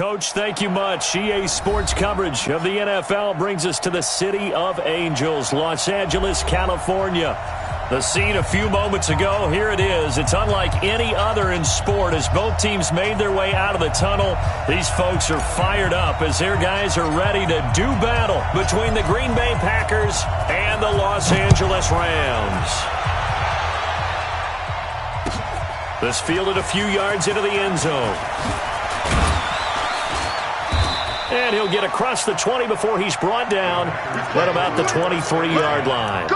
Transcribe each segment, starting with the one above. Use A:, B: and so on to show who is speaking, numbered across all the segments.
A: Coach, thank you much. EA Sports coverage of the NFL brings us to the City of Angels, Los Angeles, California. The scene a few moments ago, here it is. It's unlike any other in sport as both teams made their way out of the tunnel. These folks are fired up as their guys are ready to do battle between the Green Bay Packers and the Los Angeles Rams. This fielded a few yards into the end zone. And he'll get across the 20 before he's brought down at about the 23-yard line.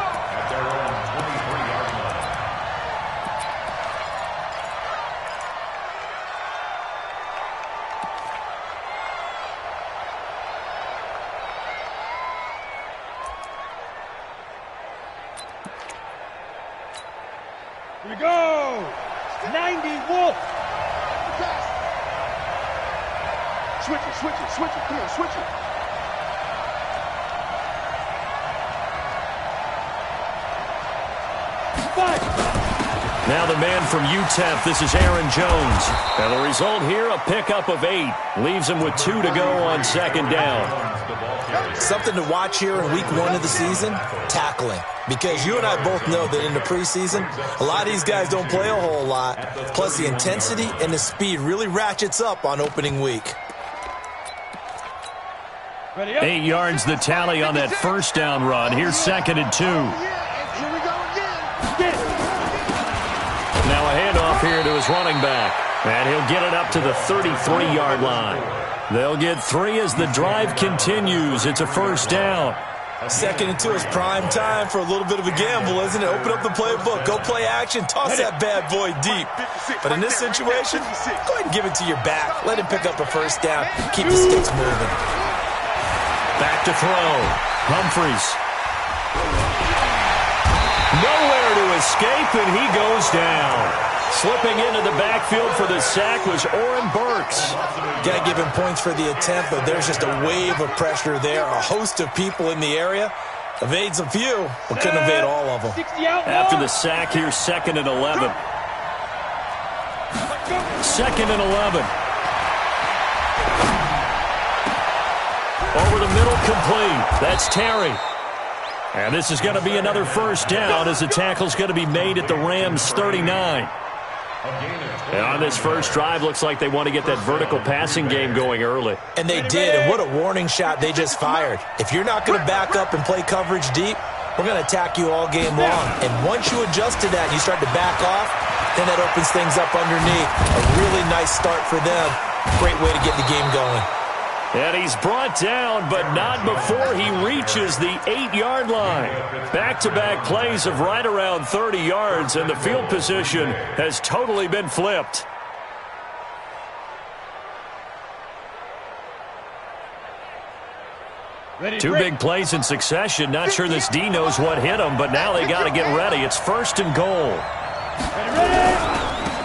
B: Here we go! 90 Wolf! Switch it, come on, switch it. Fight!
A: Now the man from UTEP, this is Aaron Jones. And the result here, a pickup of 8. Leaves him with 2 to go on second down.
C: Something to watch here in week 1 of the season, tackling. Because you and I both know that in the preseason, a lot of these guys don't play a whole lot. Plus the intensity and the speed really ratchets up on opening week.
A: 8 yards the tally on that first down run. Here's 2nd and 2. Now a handoff here to his running back. And he'll get it up to the 33-yard line. They'll get 3 as the drive continues. It's a first down.
C: 2nd and 2 is prime time for a little bit of a gamble, isn't it? Open up the playbook, go play action, toss that bad boy deep. But in this situation, go ahead and give it to your back. Let him pick up a first down. Keep the sticks moving.
A: Back to throw. Humphries. Nowhere to escape, and he goes down. Slipping into the backfield for the sack was Oren Burks.
C: Got to give him points for the attempt, but there's just a wave of pressure there. A host of people in the area. Evades a few, but couldn't evade all of them.
A: After the sack, here's 2nd and 11. 2nd and 11. Over the middle, complete. That's Terry. And this is going to be another first down as the tackle's going to be made at the Rams' 39. And on this first drive, looks like they want to get that vertical passing game going early.
C: And they did, and what a warning shot they just fired. If you're not going to back up and play coverage deep, we're going to attack you all game long. And once you adjust to that and you start to back off, then that opens things up underneath. A really nice start for them. Great way to get the game going.
A: And he's brought down, but not before he reaches the 8-yard line. Back-to-back plays of right around 30 yards, and the field position has totally been flipped. Two big plays in succession. Not sure this D knows what hit him, but now they got to get ready. It's 1st and goal.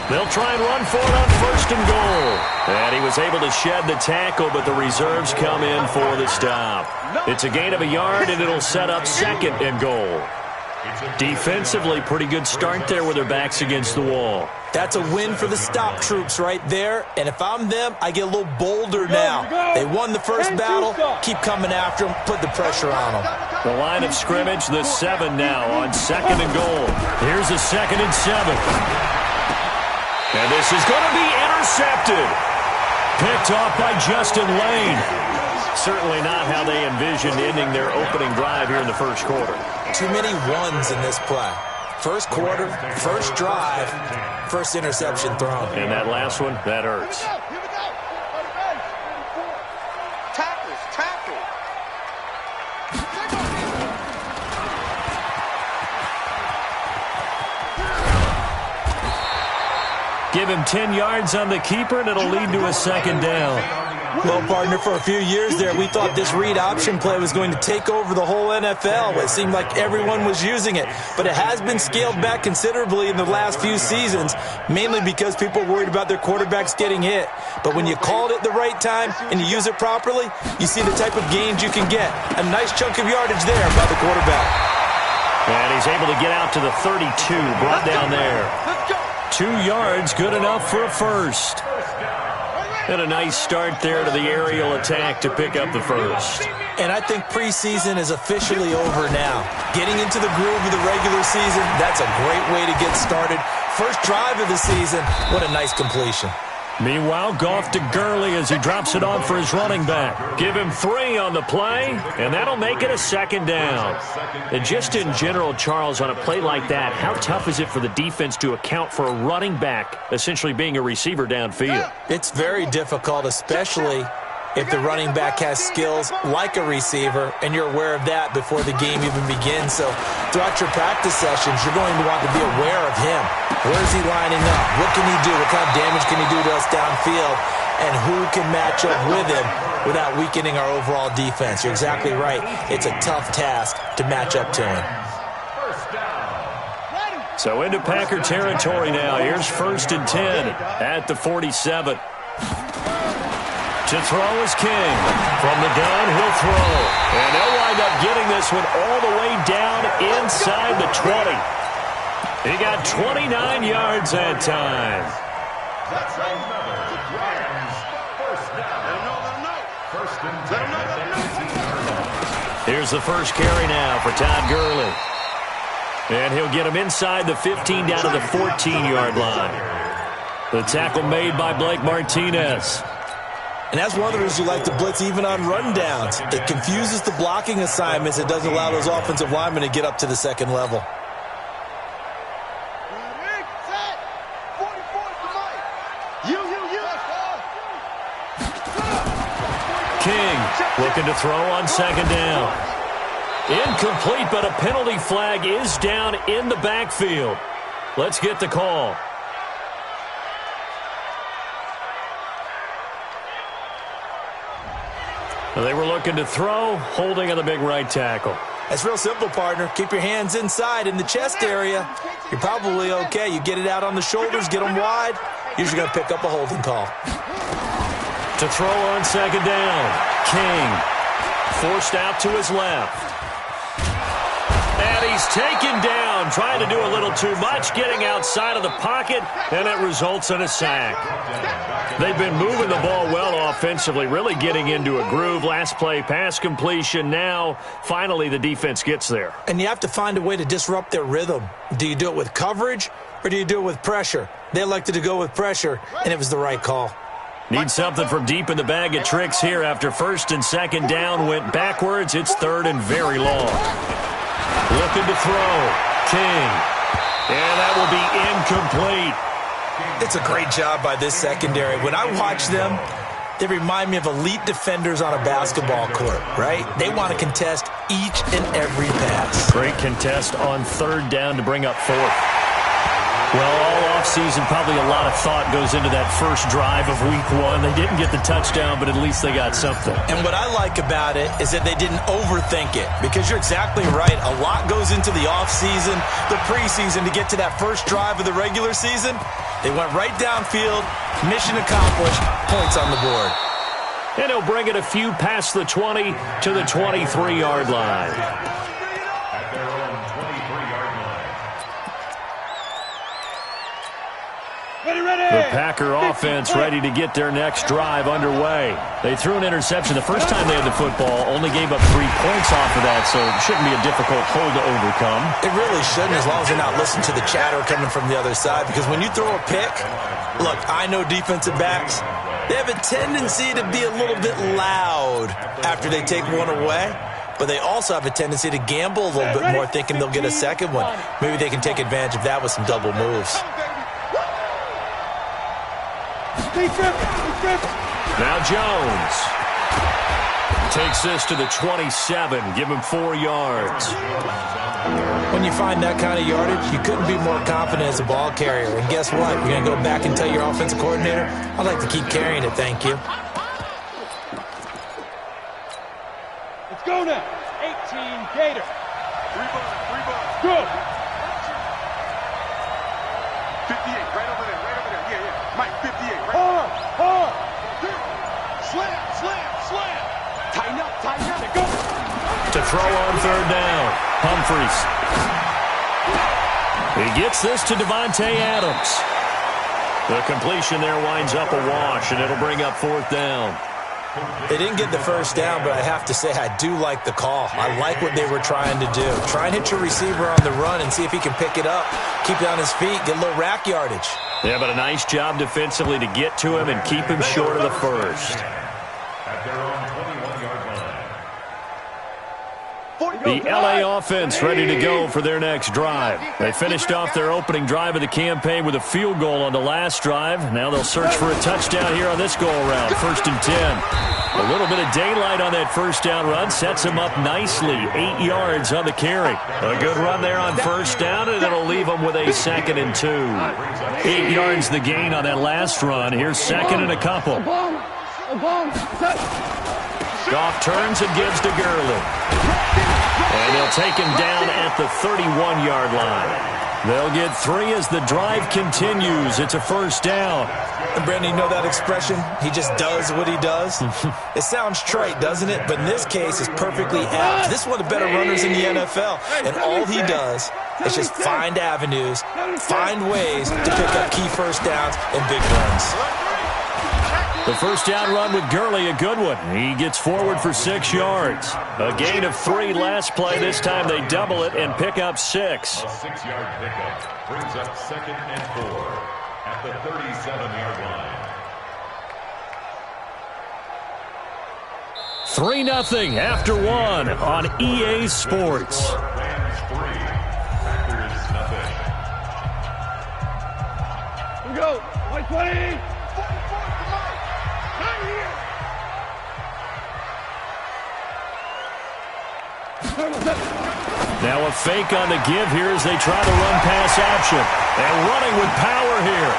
A: They'll try and run for it on 1st and goal. And he was able to shed the tackle, but the reserves come in for the stop. It's a gain of a yard, and it'll set up 2nd and goal. Defensively, pretty good start there with their backs against the wall.
C: That's a win for the stop troops right there. And if I'm them, I get a little bolder now. They won the first battle. Keep coming after them. Put the pressure on them.
A: The line of scrimmage, the 7 now on 2nd and goal. Here's a 2nd and 7. And this is going to be intercepted. Picked off by Justin Lane. Certainly not how they envisioned ending their opening drive here in the first quarter.
C: Too many ones in this play. First quarter, first drive, first interception thrown.
A: And that last one, that hurts. Give him 10 yards on the keeper, and it'll lead to a 2nd down.
C: Well, partner, for a few years there, we thought this read option play was going to take over the whole NFL. It seemed like everyone was using it, but it has been scaled back considerably in the last few seasons, mainly because people are worried about their quarterbacks getting hit. But when you called it the right time and you use it properly, you see the type of gains you can get. A nice chunk of yardage there by the quarterback.
A: And he's able to get out to the 32, brought down there. 2 yards, good enough for a first. And a nice start there to the aerial attack to pick up the first.
C: And I think preseason is officially over now. Getting into the groove of the regular season, that's a great way to get started. First drive of the season, what a nice completion.
A: Meanwhile, Goff to Gurley as he drops it on for his running back. Give him 3 on the play, and that'll make it a second down. And just in general, Charles, on a play like that, how tough is it for the defense to account for a running back essentially being a receiver downfield?
C: It's very difficult, especially if the running back has skills like a receiver, and you're aware of that before the game even begins. So throughout your practice sessions, you're going to want to be aware of him. Where is he lining up? What can he do? What kind of damage can he do to us downfield? And who can match up with him without weakening our overall defense? You're exactly right. It's a tough task to match up to him.
A: So into Packer territory now. Here's 1st and 10 at the 47. To throw is King. From the gun, he'll throw. And they'll wind up getting this one all the way down inside the 20. He got 29 yards that time. Here's the first carry now for Todd Gurley. And he'll get him inside the 15 down to the 14-yard line. The tackle made by Blake Martinez.
C: And that's one of the reasons you like to blitz even on rundowns. It confuses the blocking assignments. It doesn't allow those offensive linemen to get up to the second level.
A: King looking to throw on 2nd down. Incomplete, but a penalty flag is down in the backfield. Let's get the call. They were looking to throw, holding on the big right tackle.
C: It's real simple, partner. Keep your hands inside in the chest area. You're probably okay. You get it out on the shoulders, get them wide. Usually going to pick up a holding call.
A: To throw on 2nd down. King forced out to his left. And he's taken down, trying to do a little too much, getting outside of the pocket, and it results in a sack. They've been moving the ball well offensively, really getting into a groove. Last play, pass completion. Now, finally, the defense gets there.
C: And you have to find a way to disrupt their rhythm. Do you do it with coverage, or do you do it with pressure? They elected to go with pressure, and it was the right call.
A: Need something from deep in the bag of tricks here. After 1st and 2nd down went backwards, it's 3rd and very long. Looking to throw. King. And that will be incomplete.
C: It's a great job by this secondary. When I watch them, they remind me of elite defenders on a basketball court, right? They want to contest each and every pass.
A: Great contest on 3rd down to bring up 4th. Well, all offseason, probably a lot of thought goes into that first drive of Week 1. They didn't get the touchdown, but at least they got something.
C: And what I like about it is that they didn't overthink it, because you're exactly right. A lot goes into the offseason, the preseason, to get to that first drive of the regular season. They went right downfield, mission accomplished, points on the board.
A: And he'll bring it a few past the 20 to the 23-yard line. The Packer offense ready to get their next drive underway. They threw an interception the first time they had the football, only gave up 3 points off of that, so it shouldn't be a difficult hole to overcome.
C: It really shouldn't, as long as they're not listening to the chatter coming from the other side, because when you throw a pick, look, I know defensive backs, they have a tendency to be a little bit loud after they take one away, but they also have a tendency to gamble a little bit more, thinking they'll get a second one. Maybe they can take advantage of that with some double moves.
A: Now Jones takes this to the 27. Give him 4 yards.
C: When you find that kind of yardage, you couldn't be more confident as a ball carrier. And guess what? You're going to go back and tell your offensive coordinator, I'd like to keep carrying it, thank you.
B: Let's go now. 18 Gator. 3 balls. Good. 58, right over there. Yeah. Mike, 58. Right. Hard. Slam. Tighten up. Go.
A: To throw on 3rd down. Humphries. He gets this to Devontae Adams. The completion there winds up a wash, and it'll bring up 4th down.
C: They didn't get the first down, but I have to say I do like the call. I like what they were trying to do. Try and hit your receiver on the run and see if he can pick it up, keep it on his feet, get a little rack yardage.
A: Yeah, but a nice job defensively to get to him and keep him short of the first. The LA offense ready to go for their next drive. They finished off their opening drive of the campaign with a field goal on the last drive. Now they'll search for a touchdown here on this go-around. 1st and 10. A little bit of daylight on that first down run sets them up nicely. 8 yards on the carry. A good run there on first down, and it'll leave them with a 2nd and 2. 8 yards the gain on that last run. Here's 2nd and a couple. Goff turns and gives to Gurley. And they'll take him down at the 31-yard line. They'll get 3 as the drive continues. It's a first down.
C: And Brandon, you know that expression? He just does what he does? It sounds trite, doesn't it? But in this case, it's perfectly apt. This is one of the better runners in the NFL. And all he does is just find avenues, find ways to pick up key first downs and big runs.
A: The first down run with Gurley, a good one. He gets forward for 6 yards. A gain of 3 last play. This time they double it and pick up 6.
D: A 6-yard pickup brings up 2nd and 4 at the 37-yard line.
A: 3-0 after 1 on EA Sports.
D: Rams 3, Packers nothing.
B: Here we go. 120.
A: Now a fake on the give here as they try to run pass option. And running with power here.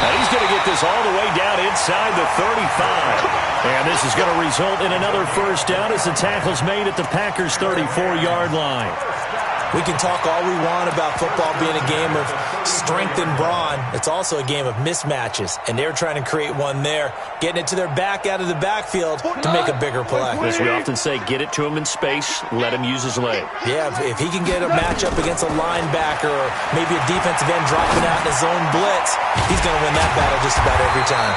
A: Now he's going to get this all the way down inside the 35. And this is going to result in another first down as the tackle's made at the Packers' 34-yard line.
C: We can talk all we want about football being a game of strength and brawn. It's also a game of mismatches, and they're trying to create one there, getting it to their back out of the backfield to make a bigger play.
A: As we often say, get it to him in space, let him use his leg.
C: Yeah, if he can get a matchup against a linebacker or maybe a defensive end dropping out in his own blitz, he's going to win that battle just about every time.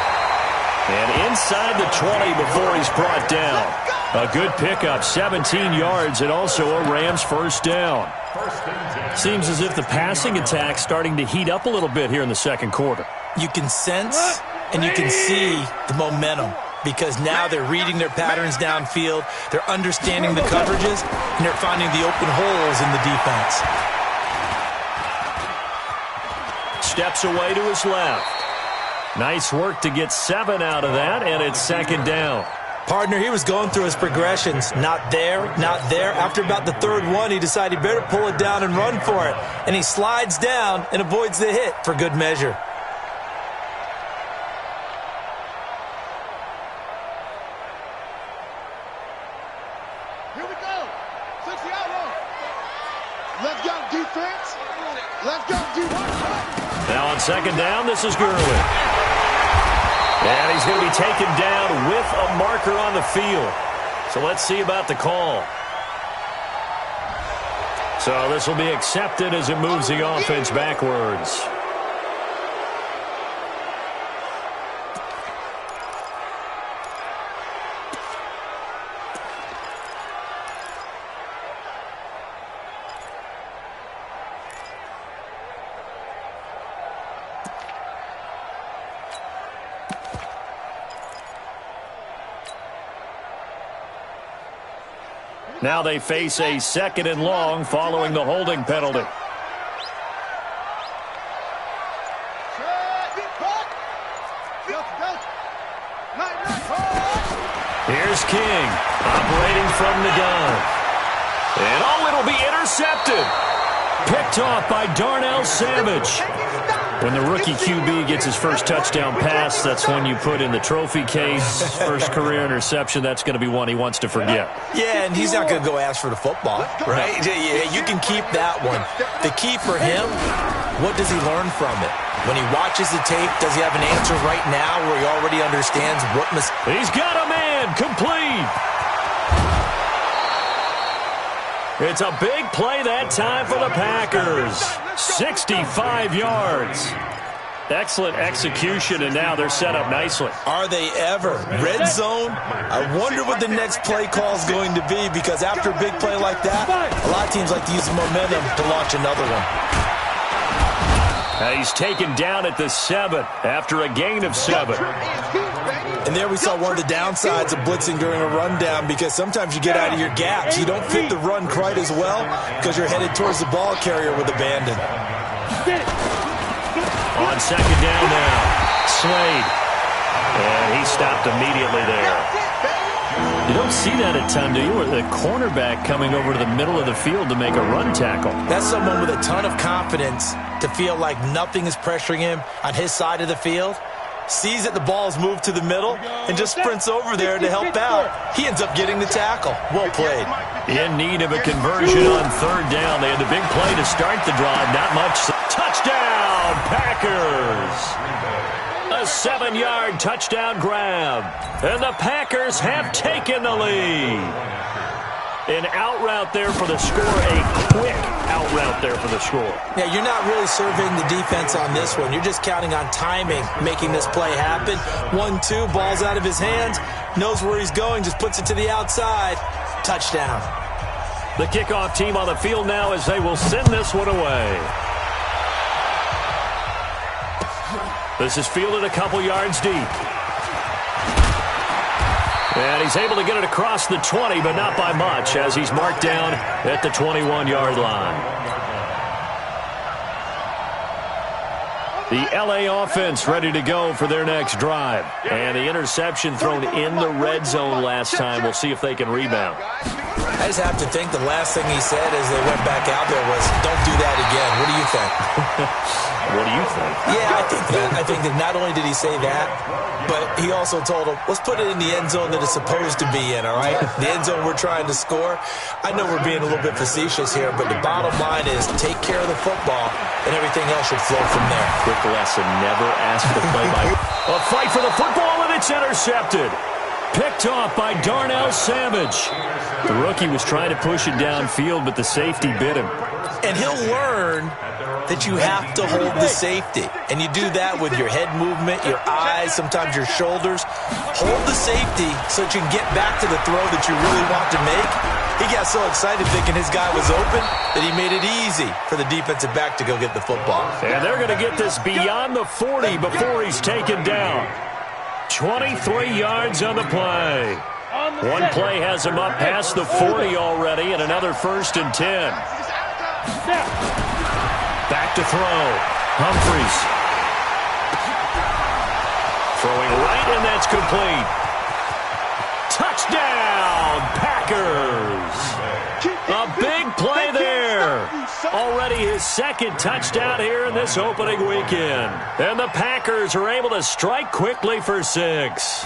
A: And inside the 20 before he's brought down. A good pickup, 17 yards, and also a Rams first down. Seems as if the passing attack's starting to heat up a little bit here in the second quarter.
C: You can sense and you can see the momentum because now they're reading their patterns downfield, they're understanding the coverages, and they're finding the open holes in the defense.
A: Steps away to his left. Nice work to get 7 out of that, and it's second down.
C: Partner, he was going through his progressions. Not there, not there. After about the third one, he decided he better pull it down and run for it. And he slides down and avoids the hit for good measure.
B: Here we go. 60 out long. Let's go, defense. Let's go, defense.
A: Now on second down, this is Gurley. And he's going to be taken down with a marker on the field. So let's see about the call. So this will be accepted as it moves the offense backwards. Now they face a second and long following the holding penalty. Here's King operating from the gun. And oh, it'll be intercepted. Picked off by Darnell Savage. When the rookie QB gets his first touchdown pass, that's when you put in the trophy case. First career interception, that's going to be one he wants to forget.
C: Yeah, and he's not going to go ask for the football, right? Yeah, you can keep that one. The key for him, what does he learn from it? When he watches the tape, does he have an answer right now where he already understands what must...
A: He's got a man, complete. It's a big play that time for the Packers. 65 yards. Excellent execution, and now they're set up nicely.
C: Are they ever? Red zone? I wonder what the next play call is going to be, because after a big play like that, a lot of teams like to use the momentum to launch another one.
A: He's taken down at the 7 after a gain of 7.
C: And there we saw one of the downsides of blitzing during a rundown, because sometimes you get out of your gaps. You don't fit the run quite as well because you're headed towards the ball carrier with abandon.
A: On second down now, Slade. And he stopped immediately there. You don't see that at times, do you? Or the cornerback coming over to the middle of the field to make a run tackle.
C: That's someone with a ton of confidence to feel like nothing is pressuring him on his side of the field. Sees that the ball's moved to the middle and just sprints over there to help out. He ends up getting the tackle. Well played.
A: In need of a conversion on third down. They had the big play to start the drive. Not much. Touchdown, Packers. A 7-yard touchdown grab. And the Packers have taken the lead. An out route there for the score. A quick out route there for the score.
C: Yeah, you're not really surveying the defense on this one. You're just counting on timing, making this play happen. 1-2, ball's out of his hands. Knows where he's going, just puts it to the outside. Touchdown.
A: The kickoff team on the field now as they will send this one away. This is fielded a couple yards deep. And he's able to get it across the 20, but not by much, as he's marked down at the 21-yard line. The LA offense ready to go for their next drive. And the interception thrown in the red zone last time. We'll see if they can rebound.
C: I just have to think the last thing he said as they went back out there was, don't do that again. What do you think?
A: What do you think?
C: Yeah, I think that not only did he say that, but he also told him, let's put it in the end zone that it's supposed to be in, all right? The end zone we're trying to score. I know we're being a little bit facetious here, but the bottom line is take care of the football, and everything else should flow from there.
A: Quick lesson, never ask the play-by. A fight for the football, and it's intercepted. Picked off by Darnell Savage. The rookie was trying to push it downfield, but the safety bit him.
C: And he'll learn that you have to hold the safety. And you do that with your head movement, your eyes, sometimes your shoulders. Hold the safety so that you can get back to the throw that you really want to make. He got so excited thinking his guy was open that he made it easy for the defensive back to go get the football.
A: And they're going to get this beyond the 40 before he's taken down. 23 yards on the play. One play has him up past the 40 already, and another 1st and 10. Back to throw. Humphries. Throwing right, and that's complete. Touchdown, Packers. A big play there. Already his 2nd touchdown here in this opening weekend. And the Packers are able to strike quickly for 6.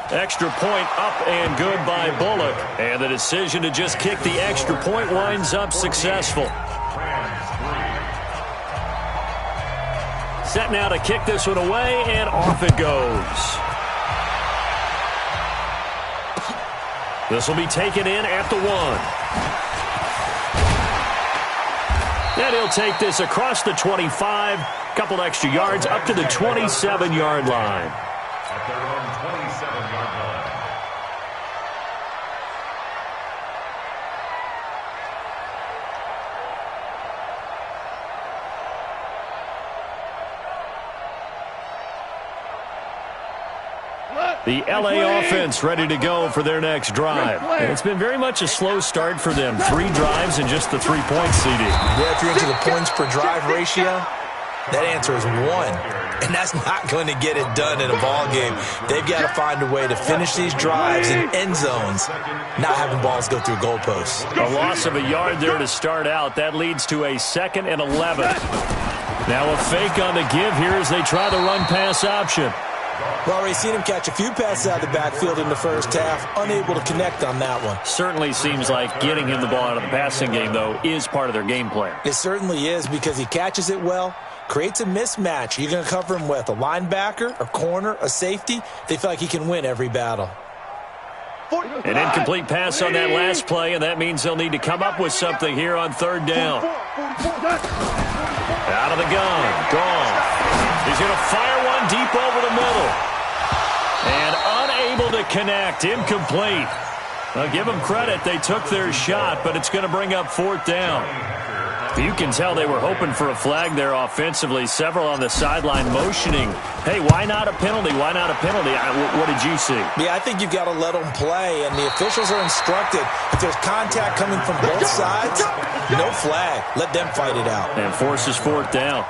A: Extra point up and good by Bullock. And the decision to just kick the extra point winds up successful. Set now to kick this one away, and off it goes. This will be taken in at the 1. And he'll take this across the 25, couple extra yards up to the 27-yard line.
D: At their own 27-yard line.
A: The LA offense ready to go for their next drive. And it's been very much a slow start for them. 3 drives and just the 3 points, CD.
C: Yeah, if you're into the points per drive ratio, that answer is 1. And that's not going to get it done in a ball game. They've got to find a way to finish these drives in end zones, not having balls go through goalposts.
A: A loss of a yard there to start out. That leads to a 2nd and 11. Now a fake on the give here as they try the run-pass option.
C: We've already seen him catch a few passes out of the backfield in the first half, unable to connect on that one.
A: Certainly seems like getting him the ball out of the passing game, though, is part of their game plan.
C: It certainly is, because he catches it well, creates a mismatch. You're going to cover him with a linebacker, a corner, a safety. They feel like he can win every battle.
A: An incomplete pass on that last play, and that means they'll need to come up with something here on third down. Out of the gun. Gone. He's going to fire one deep over the middle. And unable to connect. Incomplete. I'll give them credit. They took their shot, but it's going to bring up fourth down. You can tell they were hoping for a flag there offensively. Several on the sideline motioning. Hey, why not a penalty? Why not a penalty? What did you see?
C: Yeah, I think you've got to let them play, and the officials are instructed. If there's contact coming from both sides, no flag. Let them fight it out.
A: And forces fourth down.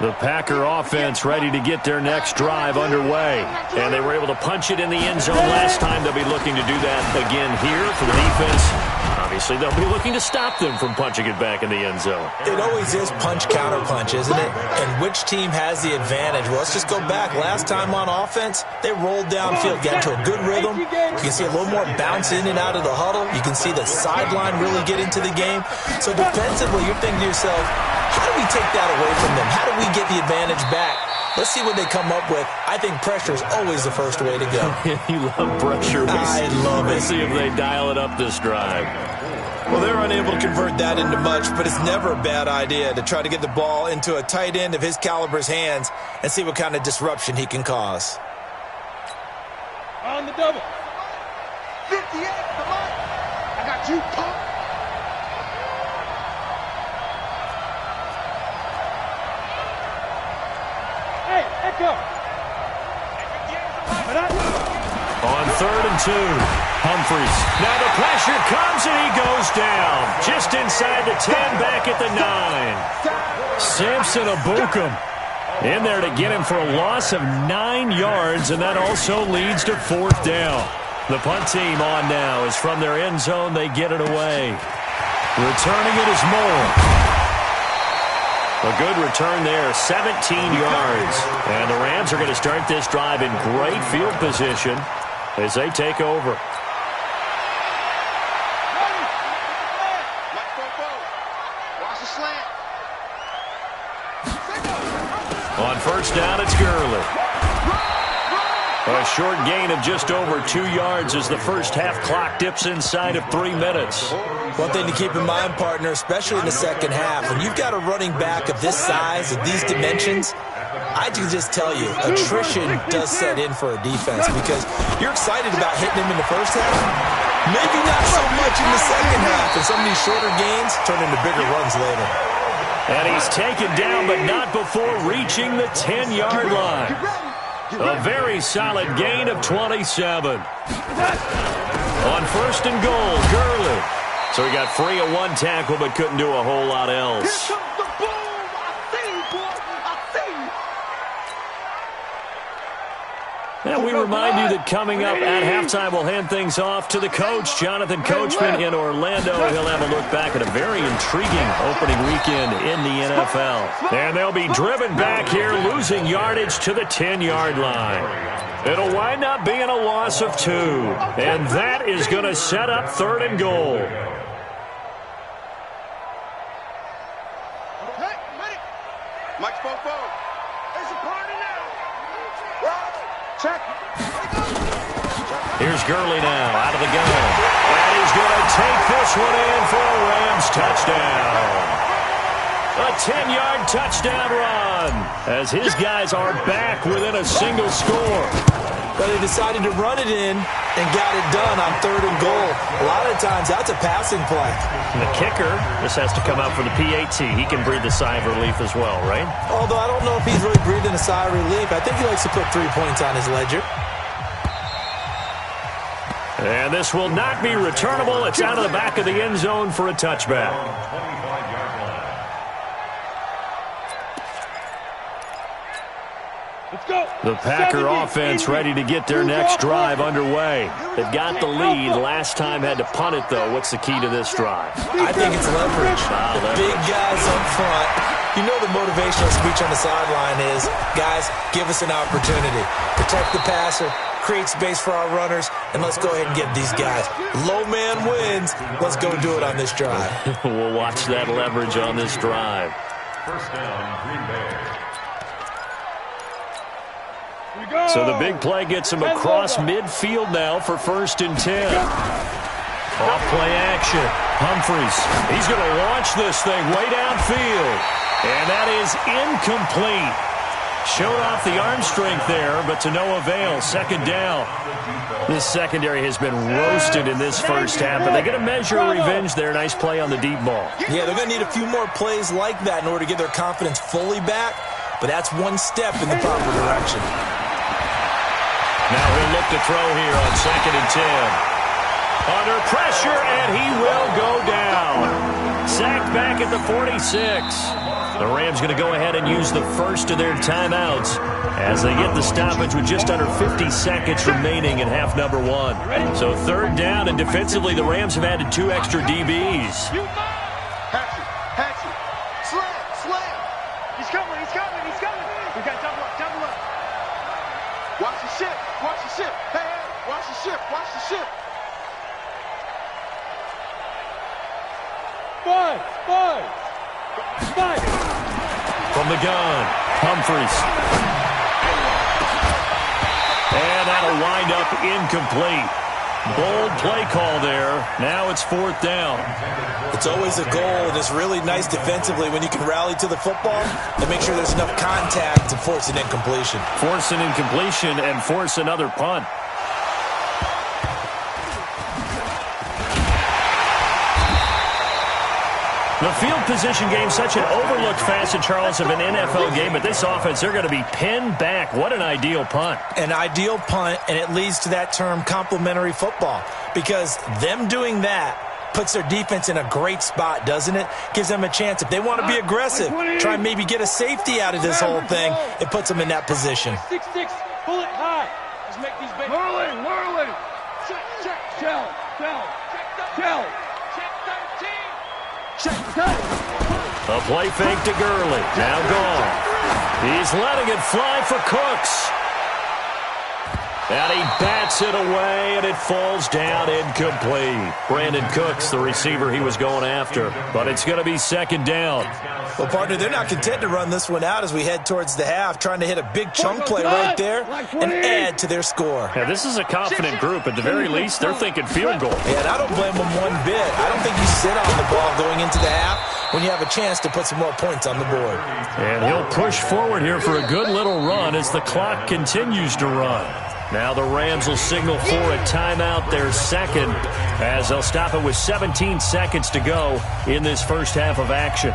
A: The Packer offense ready to get their next drive underway. And they were able to punch it in the end zone last time. They'll be looking to do that again here for the defense. Obviously, they'll be looking to stop them from punching it back in the end zone.
C: It always is punch-counter-punch, isn't it? And which team has the advantage? Well, let's just go back. Last time on offense, they rolled downfield, got into a good rhythm. You can see a little more bounce in and out of the huddle. You can see the sideline really get into the game. So defensively, you're thinking to yourself, how do we take that away from them? How do we get the advantage back? Let's see what they come up with. I think pressure is always the first way to go.
A: You love pressure.
C: I love it.
A: Let's see if they dial it up this drive.
C: Well, they're unable to convert that into much, but it's never a bad idea to try to get the ball into a tight end of his caliber's hands and see what kind of disruption he can cause.
B: On the double. 58, come on. I got you, punk. Hey, Echo.
A: On 3rd and 2, Humphries. Now the pressure comes and he goes down. Just inside the 10, back at the 9. Samson Abukum in there to get him for a loss of 9 yards, and that also leads to fourth down. The punt team on now is from their end zone. They get it away. Returning it is Moore. A good return there, 17 yards. And the Rams are going to start this drive in great field position as they take over.
B: Watch the slant.
A: On first down, it's Gurley. A short gain of just over 2 yards as the first half clock dips inside of 3 minutes.
C: One thing to keep in mind, partner, especially in the second half, when you've got a running back of this size, of these dimensions, I can just tell you, attrition does set in for a defense because you're excited about hitting him in the first half. Maybe not so much in the second half, and some of these shorter gains turn into bigger runs later.
A: And he's taken down, but not before reaching the 10-yard line. A very solid gain of 27. On first and goal, Gurley. So he got free of one tackle, but couldn't do a whole lot else. And we remind you that coming up at halftime, we'll hand things off to the coach, Jonathan Coachman in Orlando. He'll have a look back at a very intriguing opening weekend in the NFL. And they'll be driven back here, losing yardage to the 10-yard line. It'll wind up being a loss of 2. And that is going to set up 3rd and goal.
B: Okay, ready. Mike's Fofo. There's a party now. Check.
A: Here's Gurley now, out of the gun. And he's going to take this one in for a Rams touchdown. A 10-yard touchdown run as his guys are back within a single score.
C: But they decided to run it in and got it done on 3rd and goal. A lot of times, that's a passing play.
A: And the kicker just has to come out for the PAT. He can breathe a sigh of relief as well, right?
C: Although I don't know if he's really breathing a sigh of relief. I think he likes to put 3 points on his ledger.
A: And this will not be returnable. It's out of the back of the end zone for a touchback. The Packer offense ready to get their next drive underway. They've got the lead. Last time had to punt it, though. What's the key to this drive?
C: I think it's leverage. Big guys up front. You know the motivational speech on the sideline is, guys, give us an opportunity. Protect the passer, create space for our runners, and let's go ahead and get these guys. Low man wins. Let's go do it on this drive.
A: We'll watch that leverage on this drive.
D: First down, Green Bay.
A: So the big play gets him across midfield now for 1st and 10. Off-play action. Humphries. He's going to launch this thing way downfield. And that is incomplete. Showed off the arm strength there, but to no avail. 2nd down. This secondary has been roasted in this first half, but they're going to measure revenge there. Nice play on the deep ball.
C: Yeah, they're going to need a few more plays like that in order to get their confidence fully back, but that's one step in the proper direction.
A: Now he'll look to throw here on 2nd and 10. Under pressure, and he will go down. Sacked back at the 46. The Rams going to go ahead and use the first of their timeouts as they get the stoppage with just under 50 seconds remaining in half number 1. So 3rd down, and defensively the Rams have added 2 extra DBs.
B: Hatchet. Slam. He's coming. We got double up. Watch the ship. Hey, watch the ship. Five.
A: From the gun, Humphries. And that'll wind up incomplete. Bold play call there. Now it's 4th down.
C: It's always a goal, and it's really nice defensively when you can rally to the football and make sure there's enough contact to force an incompletion.
A: Force an incompletion and force another punt. The field position game, such an overlooked facet, Charles, of an NFL game, but this offense, they're going to be pinned back. What an ideal punt.
C: An ideal punt, and it leads to that term complementary football, because them doing that puts their defense in a great spot, doesn't it? Gives them a chance. If they want to be aggressive, try and maybe get a safety out of this whole thing, it puts them in that position.
B: 6-6, pull it high. Let's make these babies. Whirling. Shell.
A: A play fake to Gurley. Now gone. He's letting it fly for Cooks. And he bats it away, and it falls down incomplete. Brandon Cooks, the receiver he was going after. But it's going to be 2nd down.
C: Well, partner, they're not content to run this one out as we head towards the half, trying to hit a big chunk play right there and add to their score.
A: Yeah, this is a confident group. At the very least, they're thinking field goal.
C: Yeah, and I don't blame them one bit. I don't think you sit on the ball going into the half when you have a chance to put some more points on the board.
A: And he'll push forward here for a good little run as the clock continues to run. Now the Rams will signal for a timeout, their 2nd, as they'll stop it with 17 seconds to go in this first half of action.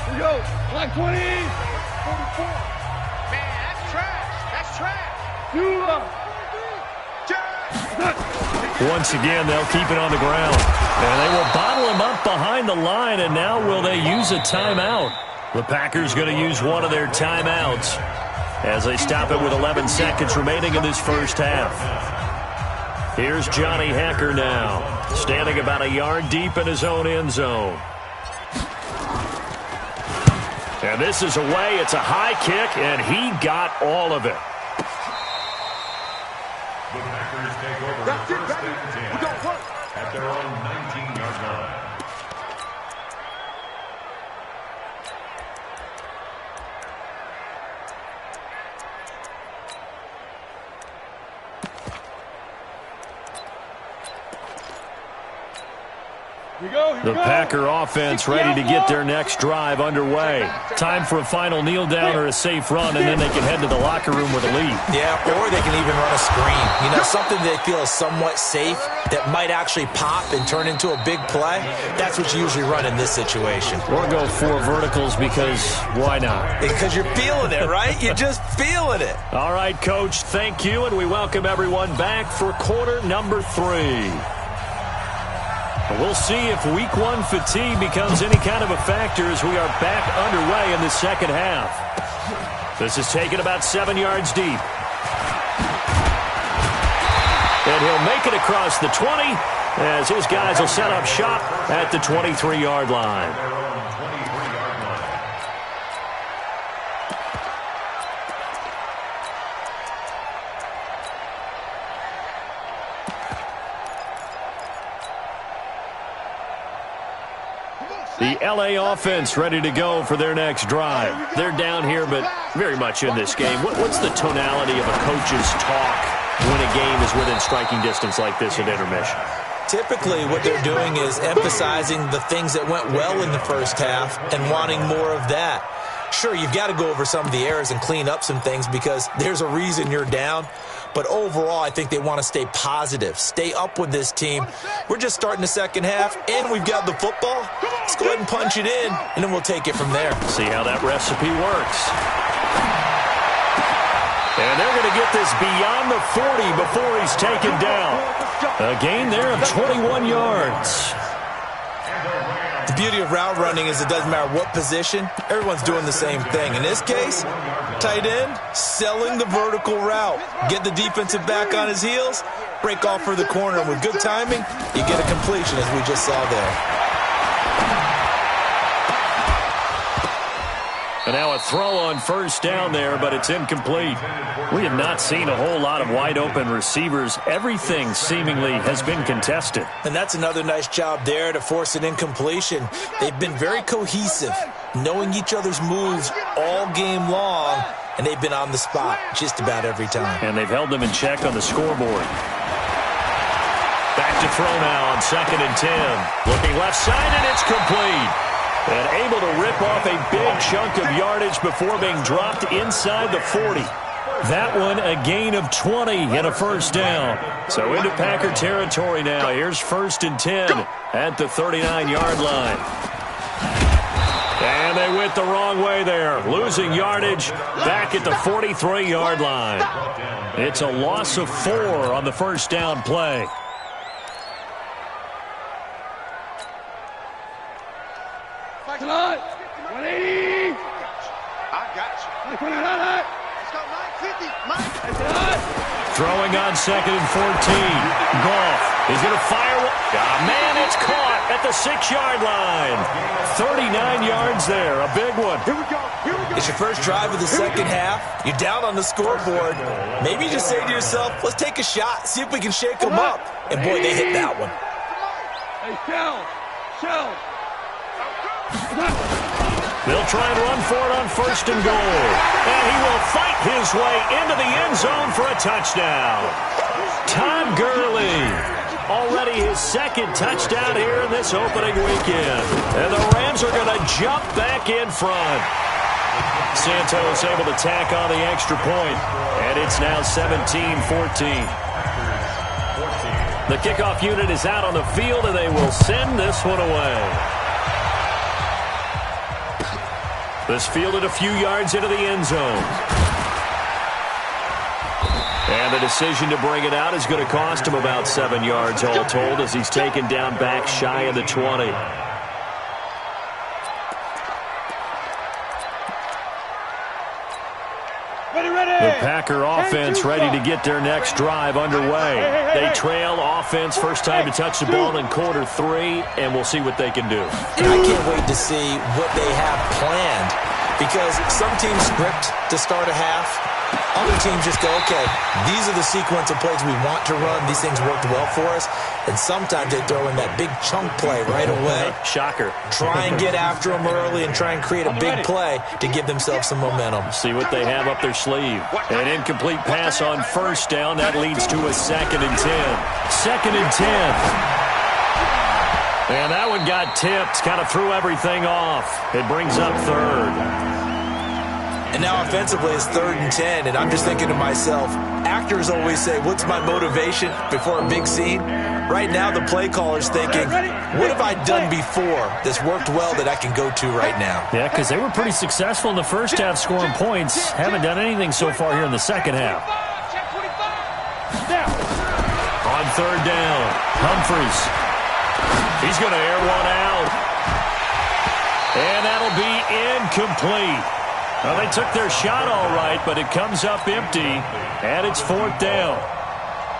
B: Here we go. Like 20. 44. Man, that's trash.
A: Once again, they'll keep it on the ground. And they will bottle him up behind the line, and now will they use a timeout? The Packers going to use one of their timeouts as they stop it with 11 seconds remaining in this first half. Here's Johnny Hecker now, standing about a yard deep in his own end zone. And this is away. It's a high kick, and he got all of it.
D: The Packers take over 1st and 10 at their own 19-yard line.
A: The Packer offense ready to get their next drive underway. Time for a final kneel down or a safe run, and then they can head to the locker room with a lead.
C: Yeah, or they can even run a screen. You know, something they feel is somewhat safe that might actually pop and turn into a big play. That's what you usually run in this situation.
A: Or go 4 verticals because why not?
C: Because you're feeling it, right? You're just feeling it.
A: All right, Coach, thank you, and we welcome everyone back for quarter number 3. We'll see if week 1 fatigue becomes any kind of a factor as we are back underway in the second half. This is taken about 7 yards deep. And he'll make it across the 20 as his guys will set up shop at the 23-yard line. The LA offense ready to go for their next drive. They're down here, but very much in this game. What's the tonality of a coach's talk when a game is within striking distance like this at intermission?
C: Typically, what they're doing is emphasizing the things that went well in the first half and wanting more of that. Sure, you've got to go over some of the errors and clean up some things because there's a reason you're down. But overall, I think they want to stay positive, stay up with this team. We're just starting the second half, and we've got the football. Let's go ahead and punch it in, and then we'll take it from there.
A: See how that recipe works. And they're going to get this beyond the 40 before he's taken down. A gain there of 21 yards.
C: The beauty of route running is it doesn't matter what position, everyone's doing the same thing. In this case, tight end, selling the vertical route. Get the defensive back on his heels, break off for the corner. And with good timing, you get a completion as we just saw there.
A: And now a throw on first down there, but it's incomplete. We have not seen a whole lot of wide-open receivers. Everything seemingly has been contested.
C: And that's another nice job there to force an incompletion. They've been very cohesive, knowing each other's moves all game long, and they've been on the spot just about every time.
A: And they've held them in check on the scoreboard. Back to throw now on 2nd and 10. Looking left side, and it's complete. And able to rip off a big chunk of yardage before being dropped inside the 40. That one a gain of 20 and a first down. So into Packer territory now. Here's 1st and 10 at the 39-yard line. And they went the wrong way there. Losing yardage back at the 43-yard line. It's a loss of 4 on the first down play.
B: Come on. 180. I got you. Let's go 950.
A: Throwing on 2nd and 14. Goff is going to fire. Man, it's caught at the 6-yard line. 39 yards there. A big one.
B: Here we go.
C: It's your first drive of the second half. You're down on the scoreboard. Maybe you just say to yourself, let's take a shot, see if we can shake them up. And boy, they hit that one.
B: Hey, Shell.
A: They'll try and run for it on 1st and goal. And he will fight his way into the end zone for a touchdown. Todd Gurley, already his 2nd touchdown here in this opening weekend. And the Rams are going to jump back in front. Santos able to tack on the extra point. And it's now 17-14. The kickoff unit is out on the field, and they will send this one away. This fielded a few yards into the end zone. And the decision to bring it out is going to cost him about 7 yards all told as he's taken down back shy of the 20. The Packer offense ready to get their next drive underway. They trail offense first time to touch the ball in quarter 3, and we'll see what they can do.
C: And I can't wait to see what they have planned because some teams script to start a half. Other teams just go, okay, these are the sequence of plays we want to run. These things worked well for us. And sometimes they throw in that big chunk play right away.
A: Shocker.
C: Try and get after them early and try and create a big play to give themselves some momentum.
A: See what they have up their sleeve. An incomplete pass on first down. That leads to a 2nd and 10. 2nd and 10. And that one got tipped. Kind of threw everything off. It brings up 3rd.
C: And now offensively it's 3rd and 10, and I'm just thinking to myself, actors always say, what's my motivation before a big scene? Right now the play caller's thinking, what have I done before that's worked well that I can go to right now?
A: Yeah, because they were pretty successful in the first half scoring points. Haven't done anything so far here in the second half. On 3rd down, Humphries. He's going to air one out. And that'll be incomplete. Well, they took their shot all right, but it comes up empty, and it's 4th down.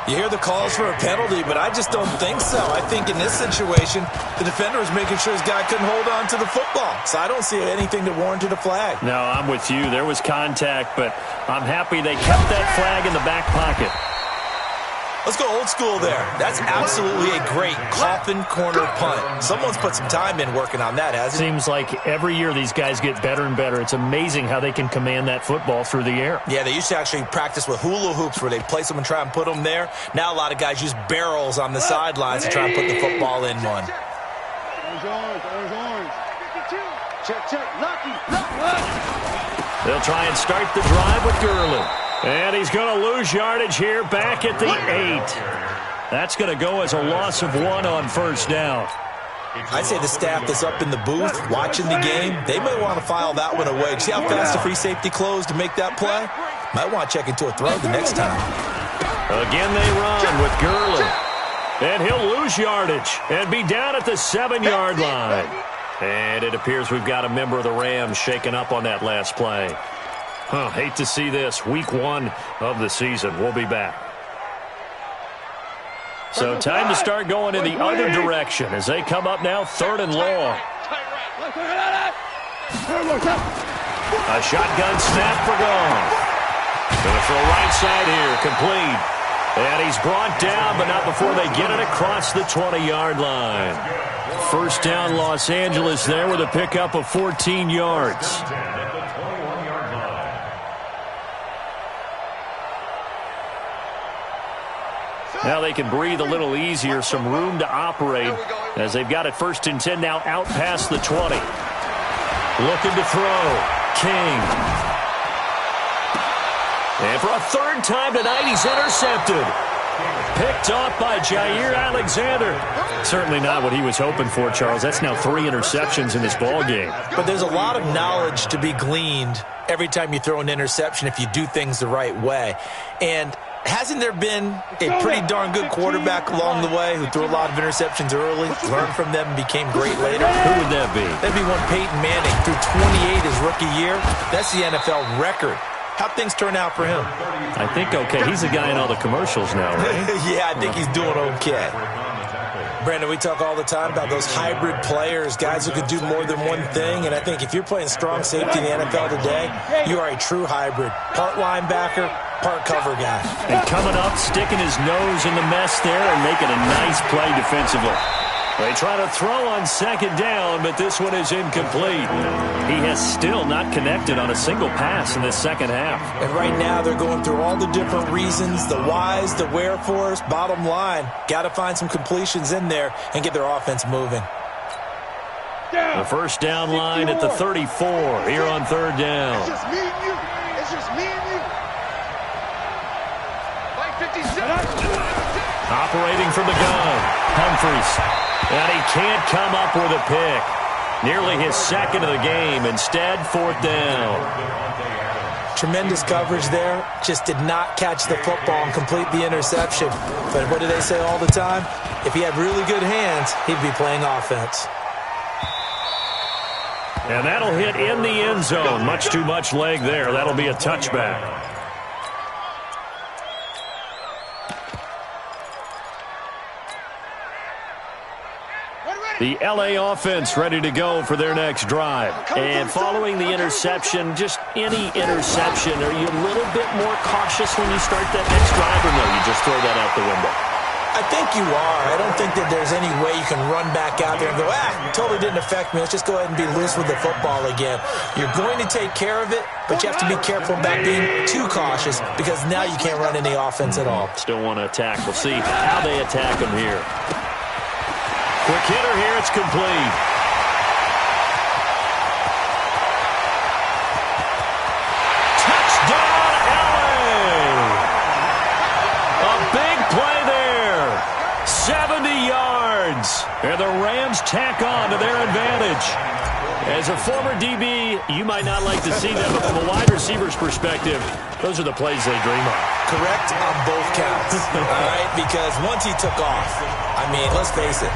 C: You hear the calls for a penalty, but I just don't think so. I think in this situation, the defender was making sure his guy couldn't hold on to the football. So I don't see anything that warranted a flag.
A: No, I'm with you. There was contact, but I'm happy they kept that flag in the back pocket.
C: Let's go old school there. That's absolutely a great coffin corner punt. Someone's put some time in working on that, hasn't it?
A: Seems like every year these guys get better and better. It's amazing how they can command that football through the air.
C: Yeah, they used to actually practice with hula hoops where they place them and try and put them there. Now a lot of guys use barrels on the sidelines to try and put the football in one.
B: Orange. Check. Lucky.
A: They'll try and start the drive with Gurley. And he's going to lose yardage here back at the 8. That's going to go as a loss of 1 on first down.
C: I'd say the staff that's up in the booth watching the game, they may want to file that one away. See how fast the free safety closed to make that play? Might want to check into a throw the next time.
A: Again they run with Gurley. And he'll lose yardage and be down at the 7-yard line. And it appears we've got a member of the Rams shaken up on that last play. Hate to see this. Week 1 of the season. We'll be back. So time to start going in the other direction as they come up now 3rd and long. A shotgun snap for Goff. Going to throw right side here. Complete. And he's brought down, but not before they get it across the 20-yard line. First down, Los Angeles there with a pickup of 14 yards. Now they can breathe a little easier, some room to operate as they've got it 1st and 10 now out past the 20. Looking to throw. King. And for a 3rd time tonight, he's intercepted. Picked off by Jair Alexander. Certainly not what he was hoping for, Charles. That's now 3 interceptions in this ball game.
C: But there's a lot of knowledge to be gleaned every time you throw an interception if you do things the right way. And hasn't there been a pretty darn good quarterback along the way who threw a lot of interceptions early, learned from them, and became great later?
A: Who would that be?
C: That'd be one Peyton Manning. Threw 28 his rookie year. That's the NFL record. How'd things turn out for him?
A: I think okay. He's the guy in all the commercials now, right?
C: Yeah, I think he's doing okay. Brandon, we talk all the time about those hybrid players, guys who could do more than one thing, and I think if you're playing strong safety in the NFL today, you are a true hybrid. Part linebacker, part cover guy.
A: And coming up, sticking his nose in the mess there and making a nice play defensively. They try to throw on 2nd down, but this one is incomplete. He has still not connected on a single pass in this 2nd half.
C: And right now they're going through all the different reasons, the whys, the wherefores. Bottom line, got to find some completions in there and get their offense moving.
A: The first down line at the 34 here on 3rd down.
B: It's just me and you. It's just me and you. Like 57.
A: Operating from the gun, Humphries. And he can't come up with a pick. Nearly his 2nd of the game. Instead, 4th down.
C: Tremendous coverage there. Just did not catch the football and complete the interception. But what do they say all the time? If he had really good hands, he'd be playing offense.
A: And that'll hit in the end zone. Much too much leg there. That'll be a touchback. The L.A. offense ready to go for their next drive. And following the interception, just any interception, are you a little bit more cautious when you start that next drive, or no, you just throw that out the window?
C: I think you are. I don't think that there's any way you can run back out there and go, totally didn't affect me. Let's just go ahead and be loose with the football again. You're going to take care of it, but you have to be careful about being too cautious because now you can't run any offense at all.
A: Still want to attack. We'll see how they attack him here. Quick hitter here. It's complete. Touchdown, LA! A big play there. 70 yards. And the Rams tack on to their advantage. As a former DB, you might not like to see that, but from a wide receiver's perspective, those are the plays they dream of.
C: Correct on both counts, all right? Because once he took off, I mean, let's face it,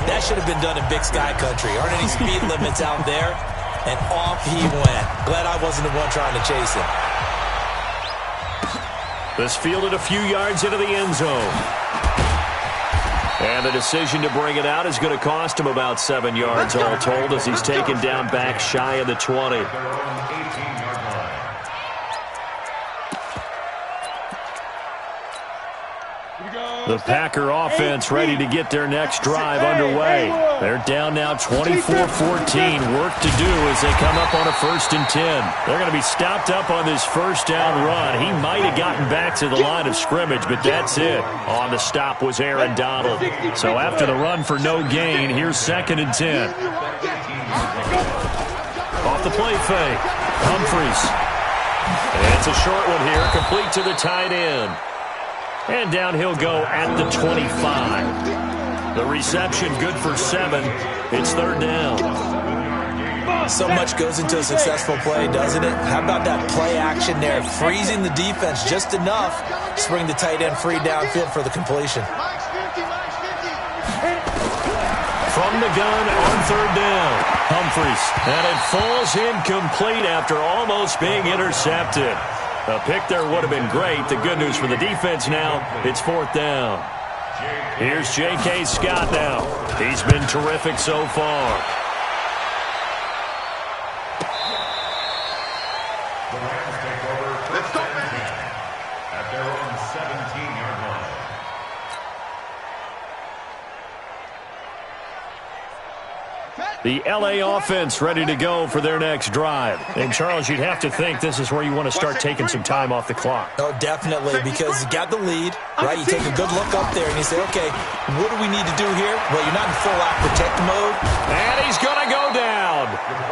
C: that should have been done in Big Sky Country. Aren't any speed limits out there? And off he went. Glad I wasn't the one trying to chase him.
A: This fielded a few yards into the end zone. And the decision to bring it out is going to cost him about 7 yards all told as he's taken down back shy of the 20. The Packer offense ready to get their next drive underway. They're down now 24-14. Work to do as they come up on a 1st and 10. They're going to be stopped up on this first down run. He might have gotten back to the line of scrimmage, but that's it. On the stop was Aaron Donald. So after the run for no gain, here's 2nd and 10. Off the play fake. Humphries. It's a short one here, complete to the tight end. And down he'll go at the 25. The reception good for 7. It's 3rd down.
C: So much goes into a successful play, doesn't it? How about that play action there? Freezing the defense just enough to bring the tight end free downfield for the completion.
A: From the gun on 3rd down. Humphries. And it falls incomplete after almost being intercepted. A pick there would have been great. The good news for the defense now, it's 4th down. Here's J.K. Scott now. He's been terrific so far.
D: The Rams take over first and 10 at their own 17-yard line.
A: The L.A. offense ready to go for their next drive. And, Charles, you'd have to think this is where you want to start taking some time off the clock.
C: Oh, definitely, because you got the lead, right? You take a good look up there and you say, okay, what do we need to do here? Well, you're not in full out protect mode.
A: And he's going to go down.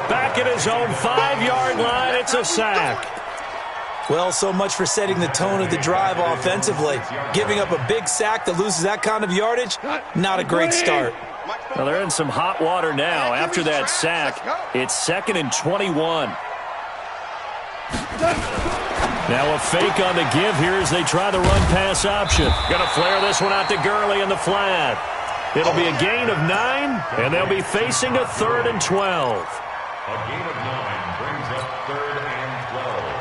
A: Back at his own 5-yard line, it's a sack.
C: Well, so much for setting the tone of the drive offensively. Giving up a big sack that loses that kind of yardage, not a great start.
A: Well, they're in some hot water now. After that sack, it's 2nd and 21. Now a fake on the give here as they try the run-pass option. Going to flare this one out to Gurley in the flat. It'll be a gain of 9, and they'll be facing a 3rd and 12.
D: A gain of 9 brings up 3rd and 12.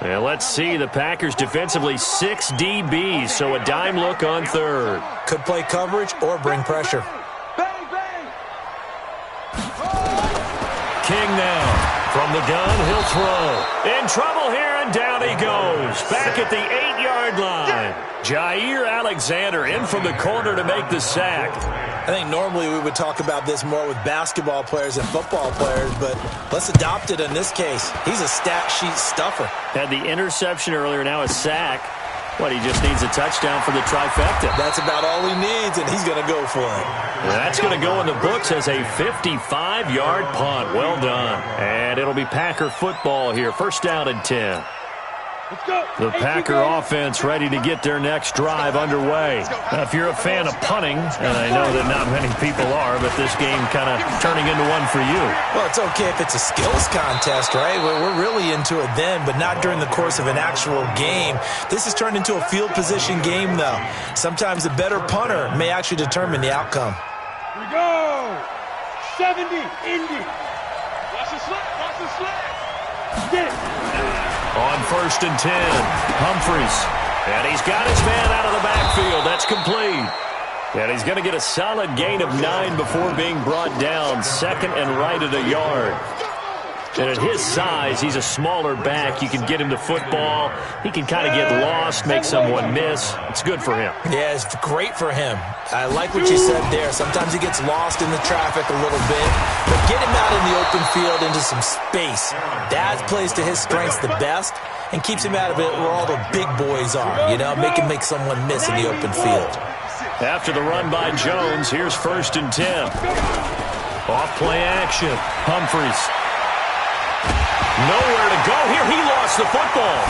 A: And let's see, the Packers defensively 6 DBs, so a dime look on 3rd.
C: Could play coverage or bring pressure.
A: King now. From the gun, he'll throw. In trouble here, and down he goes. Back at the 8-yard line. Jair Alexander in from the corner to make the sack.
C: I think normally we would talk about this more with basketball players and football players, but let's adopt it in this case. He's a stat sheet stuffer.
A: Had the interception earlier, now a sack. What, he just needs a touchdown for the trifecta.
C: That's about all he needs, and he's going to go for it.
A: That's going to go in the books as a 55-yard punt. Well done. And it'll be Packer football here. 1st down and 10. The Packer offense ready to get their next drive underway. Now, if you're a fan of punting, and I know that not many people are, but this game kind of turning into one for you.
C: Well, it's okay if it's a skills contest, right? We're really into it then, but not during the course of an actual game. This has turned into a field position game, though. Sometimes the better punter may actually determine the outcome.
B: Here we go. 70, Indy. Watch the slip, watch the slip. Get it.
A: On 1st and 10, Humphries. And he's got his man out of the backfield. That's complete. And he's going to get a solid gain of 9 before being brought down. 2nd and right at a yard. And at his size, he's a smaller back. You can get him to football. He can kind of get lost, make someone miss. It's good for him.
C: Yeah, it's great for him. I like what you said there. Sometimes he gets lost in the traffic a little bit, but get him out in the open field into some space. That plays to his strengths the best and keeps him out of it where all the big boys are, you know, make him make someone miss in the open field.
A: After the run by Jones, here's 1st and 10. Off play action. Humphries. Nowhere to go here. He lost the football.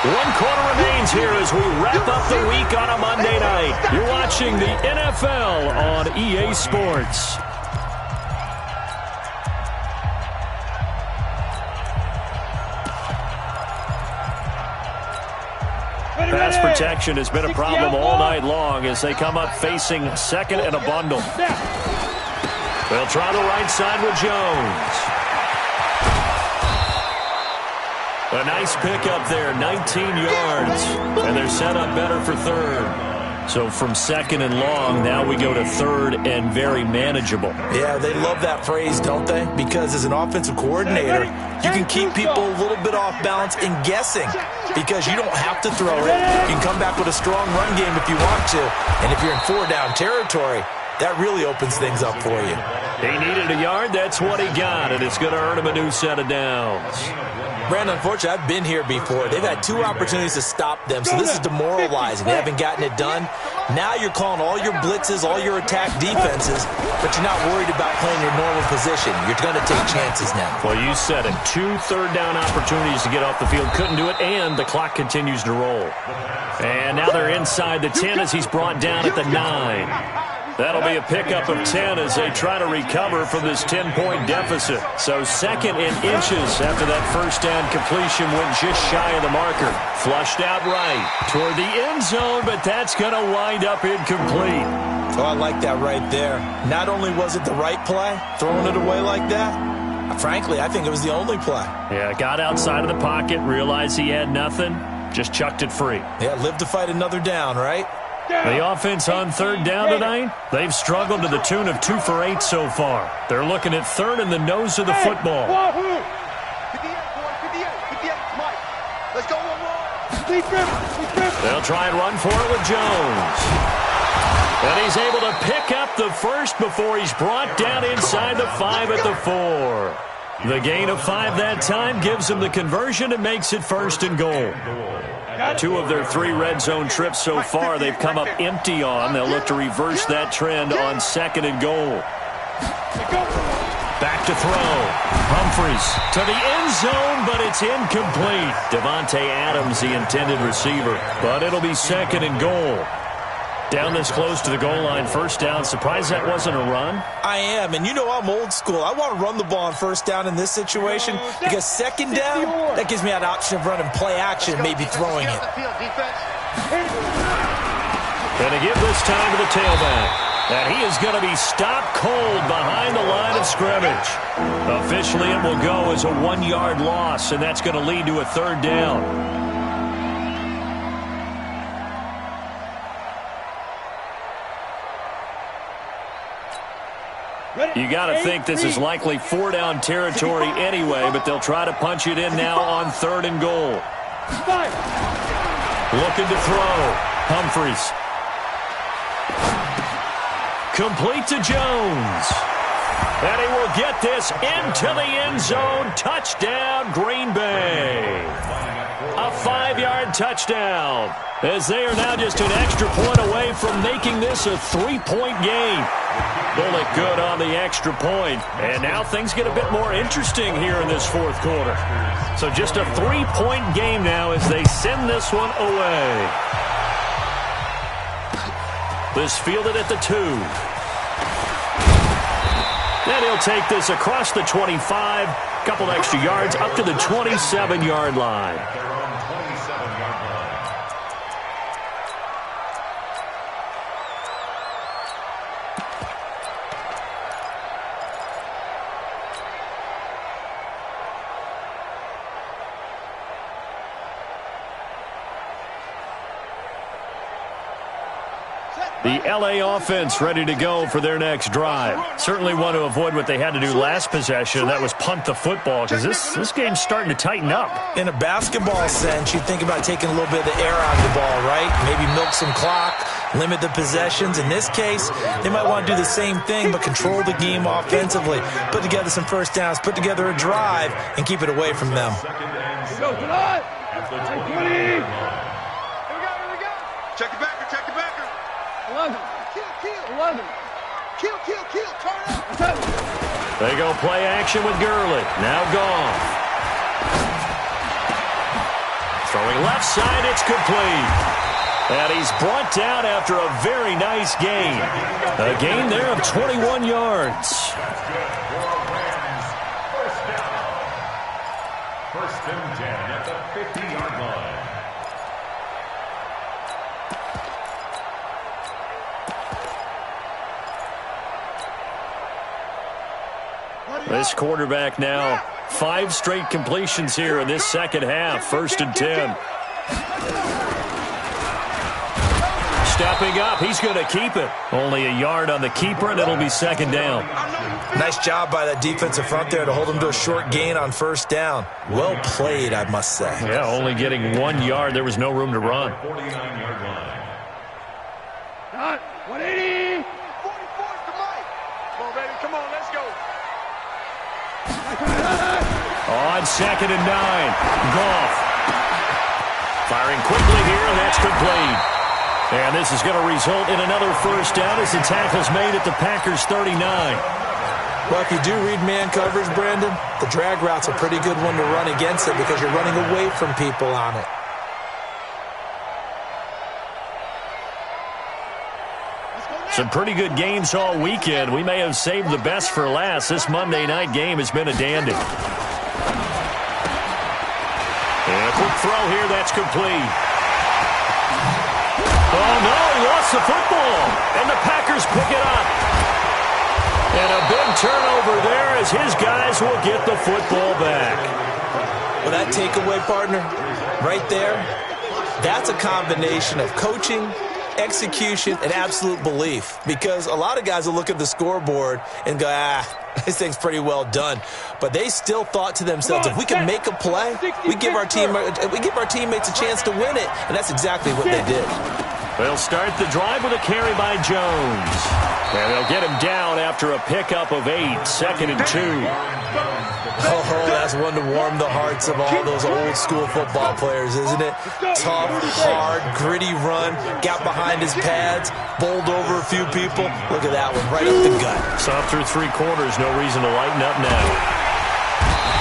A: 1 quarter remains here as we wrap up the week on a Monday night. You're watching the NFL on EA Sports. Pass protection has been a problem all night long as they come up facing 2nd and a bundle. They'll try the right side with Jones. A nice pickup there, 19 yards. And they're set up better for 3rd. So from second and long, now we go to third and very manageable.
C: Yeah, they love that phrase, don't they? Because as an offensive coordinator, you can keep people a little bit off balance and guessing because you don't have to throw it. You can come back with a strong run game if you want to. And if you're in four-down territory, that really opens things up for you.
A: He needed a yard. That's what he got, and it's going to earn him a new set of downs.
C: Brandon, unfortunately, I've been here before. They've had 2 opportunities to stop them, so this is demoralizing. They haven't gotten it done. Now you're calling all your blitzes, all your attack defenses, but you're not worried about playing your normal position. You're going to take chances now.
A: Well, you said it. 2 third-down opportunities to get off the field. Couldn't do it, and the clock continues to roll. And now they're inside the 10 as he's brought down at the 9. That'll be a pickup of 10 as they try to recover from this 10-point deficit. So second and inches after that first down completion went just shy of the marker. Flushed out right toward the end zone, but that's going to wind up incomplete.
C: Oh, I like that right there. Not only was it the right play, throwing it away like that, frankly, I think it was the only play.
A: Yeah, got outside of the pocket, realized he had nothing, just chucked it free.
C: Yeah, live to fight another down, right?
A: The offense on third down tonight, they've struggled to the tune of 2 for 8 so far. They're looking at third in the nose of the football.
B: 58, 58, Mike. Let's go,
A: They'll try and run for it with Jones. And he's able to pick up the first before he's brought down inside the 5 at the 4. The gain of 5 that time gives him the conversion and makes it first and goal. 2 of their 3 red zone trips so far they've come up empty on. They'll look to reverse that trend on second and goal. Back to throw. Humphries to the end zone, but it's incomplete. Devontae Adams, the intended receiver. But it'll be second and goal. Down this close to the goal line, first down. Surprised that wasn't a run?
C: I am, and you know I'm old school. I want to run the ball on first down in this situation because second down, that gives me that option of running play action, maybe throwing it.
A: Going to give this time to the tailback. And he is going to be stopped cold behind the line of scrimmage. Officially, it will go as a 1-yard loss, and that's going to lead to a third down. You got to think this is likely 4-down territory anyway, but they'll try to punch it in now on third and goal. Looking to throw. Humphries. Complete to Jones. And he will get this into the end zone. Touchdown, Green Bay. A 5-yard touchdown, as they are now just an extra point away from making this a 3-point game. Bullet good on the extra point. And now things get a bit more interesting here in this fourth quarter. So just a 3-point game now as they send this one away. This fielded at the 2. Then he'll take this across the 25. Couple extra yards up to the 27-yard line. The LA offense ready to go for their next drive. Certainly want to avoid what they had to do last possession. That was punt the football, because this game's starting to tighten up.
C: In a basketball sense, you think about taking a little bit of the air out of the ball, right? Maybe milk some clock, limit the possessions. In this case, they might want to do the same thing, but control the game offensively. Put together some first downs, put together a drive, and keep it away from them.
B: Go, come on! 20! Here we go. Check the backer, check the backer. 11. Kill. 11. Kill. Turn up.
A: They go play action with Gurley. Now gone. Throwing left side, it's complete. And he's brought down after a very nice gain. A gain there of 21 yards.
D: First and 10 at the 50-yard line.
A: This quarterback now, 5 straight completions here in this second half. First and 10. stepping up. He's going to keep it. Only a yard on the keeper, and it'll be second down.
C: Nice job by that defensive front there to hold him to a short gain on first down. Well played, I must say.
A: Yeah, only getting 1 yard. There was no room to run.
D: 49-yard line.
B: 180. 44 to Mike. Come on, baby. Come on, let's go.
A: On second and 9. Goff. Firing quickly here, and that's complete. And this is going to result in another first down as the tackle's made at the Packers' 39.
C: Well, if you do read man coverage, Brandon, the drag route's a pretty good one to run against it because you're running away from people on it.
A: Some pretty good games all weekend. We may have saved the best for last. This Monday night game has been a dandy. And a quick throw here, that's complete. Oh, no, he lost the football. And the Packers pick it up. And a big turnover there as his guys will get the football back.
C: Well, that takeaway, partner, right there, that's a combination of coaching, execution, and absolute belief. Because a lot of guys will look at the scoreboard and go, this thing's pretty well done. But they still thought to themselves, if we can make a play, we give our teammates a chance to win it. And that's exactly what they did.
A: They'll start the drive with a carry by Jones. And they'll get him down after a pickup of 8, second and 2.
C: Oh, that's one to warm the hearts of all those old school football players, isn't it? Tough, hard, gritty run, got behind his pads, bowled over a few people. Look at that one, right up the gut.
A: Soft through 3 quarters, no reason to lighten up now.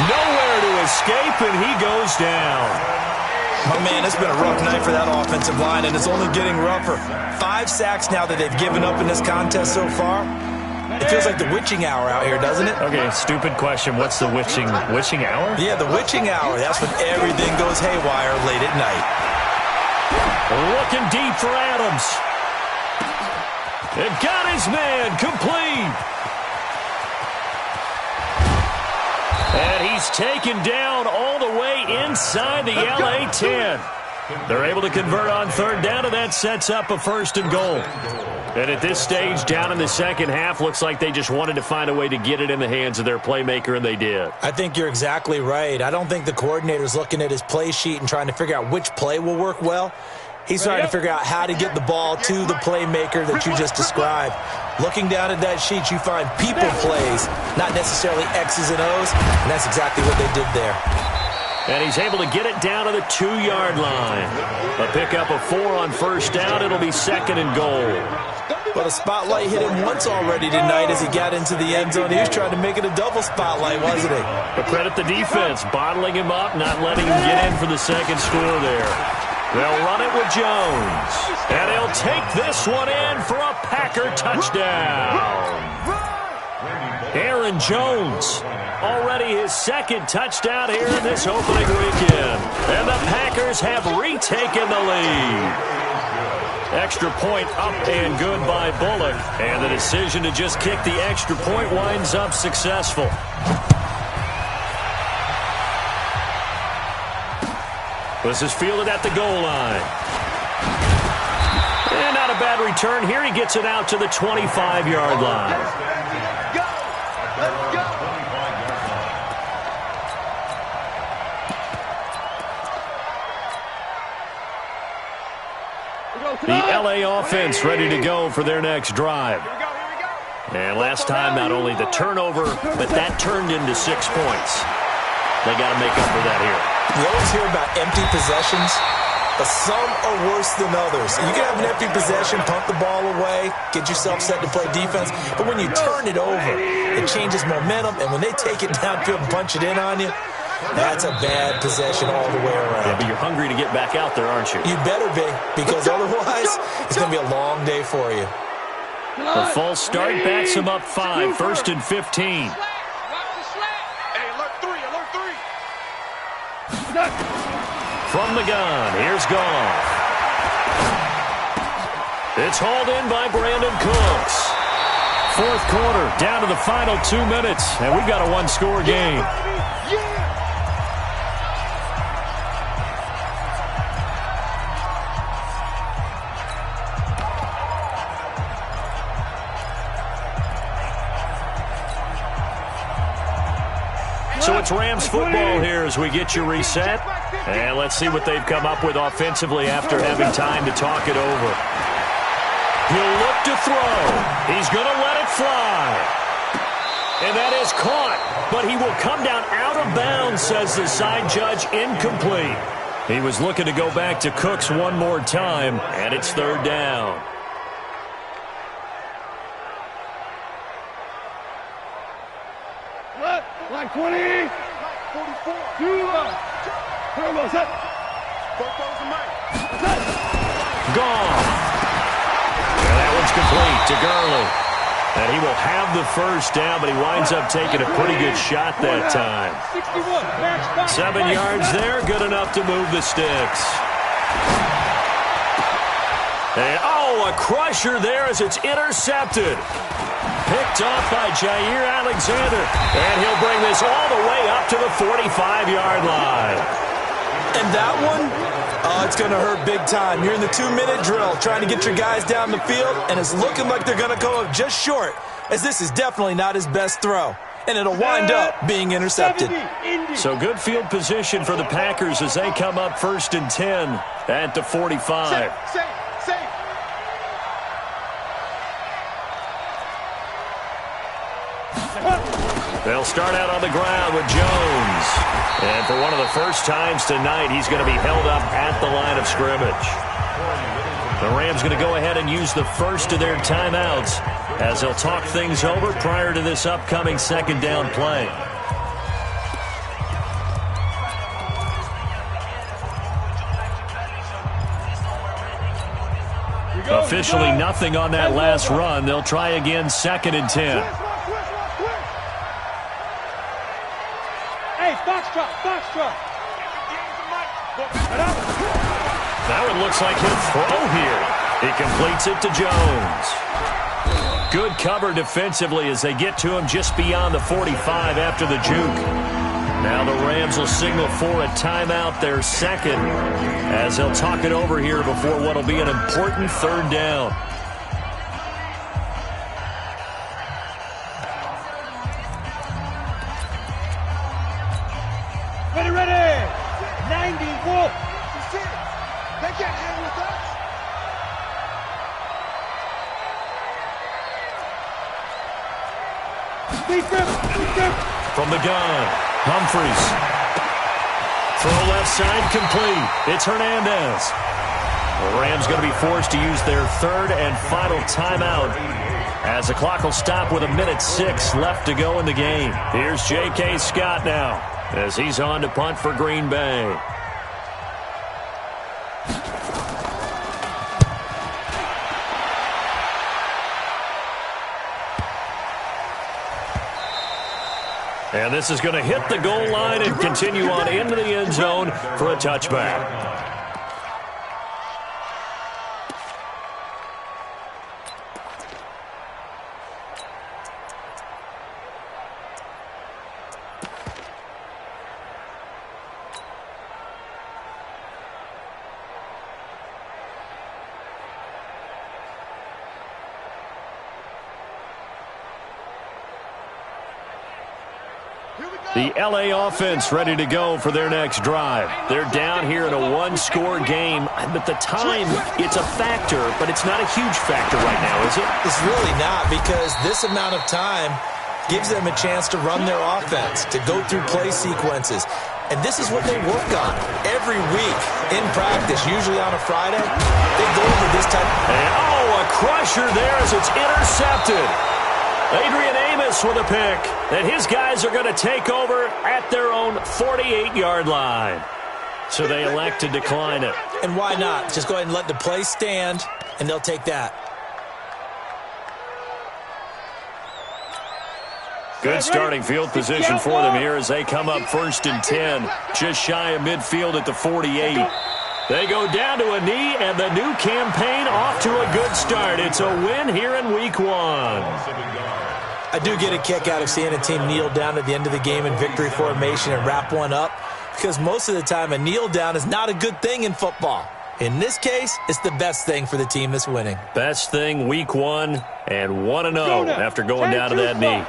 A: Nowhere to escape, and he goes down.
C: My man, it's been a rough night for that offensive line, and it's only getting rougher. 5 sacks now that they've given up in this contest so far. It feels like the witching hour out here, doesn't it?
A: Okay, stupid question. What's the witching hour?
C: Yeah, the witching hour. That's when everything goes haywire late at night.
A: Looking deep for Adams. It got his man complete. And he's taken down all the way inside the LA 10. They're able to convert on third down, and that sets up a first and goal. And at this stage, down in the second half, looks like they just wanted to find a way to get it in the hands of their playmaker, and they did.
C: I think you're exactly right. I don't think the coordinator's looking at his play sheet and trying to figure out which play will work well. He's trying to figure out how to get the ball to the playmaker that you just described. Looking down at that sheet, you find people plays, not necessarily X's and O's, and that's exactly what they did there.
A: And he's able to get it down to the 2-yard line. A pickup of 4 on first down. It'll be second and goal.
C: Well, the spotlight hit him once already tonight as he got into the end zone. He was trying to make it a double spotlight, wasn't he?
A: But credit the defense, bottling him up, not letting him get in for the second score there. They'll run it with Jones. And he'll take this one in for a Packer touchdown. Aaron Jones, already his second touchdown here in this opening weekend. And the Packers have retaken the lead. Extra point up and good by Bullock. And the decision to just kick the extra point winds up successful. This is fielded at the goal line. And not a bad return here. He gets it out to the 25-yard line. The LA offense ready to go for their next drive. And last time, not only the turnover, but that turned into 6 points. They got to make up for that here.
C: You always hear about empty possessions, but some are worse than others. You can have an empty possession, pump the ball away, get yourself set to play defense, but when you turn it over, it changes momentum, and when they take it downfield and punch it in on you, that's a bad possession all the way around.
A: Yeah, but you're hungry to get back out there, aren't you?
C: You better be, because otherwise, it's going to be a long day for you.
A: The false start backs him up 5, first and 15. From the gun, here's Goff. It's hauled in by Brandon Cooks. Fourth quarter, down to the final 2 minutes, and we've got a one-score game. So it's Rams football here as we get you reset. And let's see what they've come up with offensively after having time to talk it over. He'll look to throw. He's going to let it fly. And that is caught. But he will come down out of bounds, says the side judge, incomplete. He was looking to go back to Cooks one more time, and it's third down.
B: Like 20. 44. Turbo set.
A: Gone. And that one's complete to Gurley. And he will have the first down, but he winds up taking a pretty good shot that time. 7 yards there, good enough to move the sticks. And, a crusher there as it's intercepted. Picked off by Jair Alexander. And he'll bring this all the way up to the 45-yard line.
C: And that one, it's going to hurt big time. You're in the 2-minute drill trying to get your guys down the field, and it's looking like they're going to go up just short, as this is definitely not his best throw. And it'll wind up being intercepted.
A: So good field position for the Packers as they come up 1st and 10 at the 45.
B: Safe.
A: They'll start out on the ground with Jones. And for one of the first times tonight, he's going to be held up at the line of scrimmage. The Rams going to go ahead and use the first of their timeouts as they'll talk things over prior to this upcoming second down play. Officially nothing on that last run. They'll try again 2nd and 10.
B: Hey, box truck.
A: Now it looks like he'll throw here. He completes it to Jones. Good cover defensively as they get to him just beyond the 45 after the juke. Now the Rams will signal for a timeout, their second, as they'll talk it over here before what will be an important third down.
B: Ready. 90 Wolf. They can't hang with us.
A: From the gun, Humphreys. Throw left side complete. It's Hernandez. The Rams going to be forced to use their third and final timeout as the clock will stop with 1:06 left to go in the game. Here's J.K. Scott now as he's on to punt for Green Bay. And this is going to hit the goal line and continue on into the end zone for a touchback. The L.A. offense ready to go for their next drive. They're down here in a one-score game, but the time, it's a factor, but it's not a huge factor right now, is it?
C: It's really not, because this amount of time gives them a chance to run their offense, to go through play sequences. And this is what they work on every week in practice, usually on a Friday. They go over this type.
A: And, a crusher there as it's intercepted. Adrian Amos with a pick, and his guys are going to take over at their own 48-yard line. So they elect to decline it.
C: And why not? Just go ahead and let the play stand, and they'll take that.
A: Good starting field position for them here as they come up 1st and 10, just shy of midfield at the 48. They go down to a knee, and the new campaign off to a good start. It's a win here in Week 1.
C: I do get a kick out of seeing a team kneel down at the end of the game in victory formation and wrap one up, because most of the time a kneel down is not a good thing in football. In this case, it's the best thing for the team that's winning.
A: Best thing Week 1 and 1-0 after going down to that knee.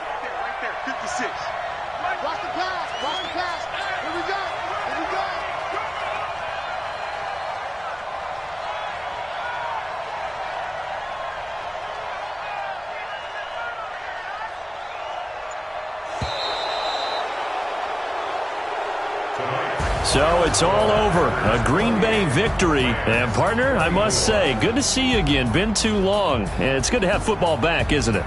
A: So it's all over. A Green Bay victory. And, partner, I must say, good to see you again. Been too long. And it's good to have football back, isn't it?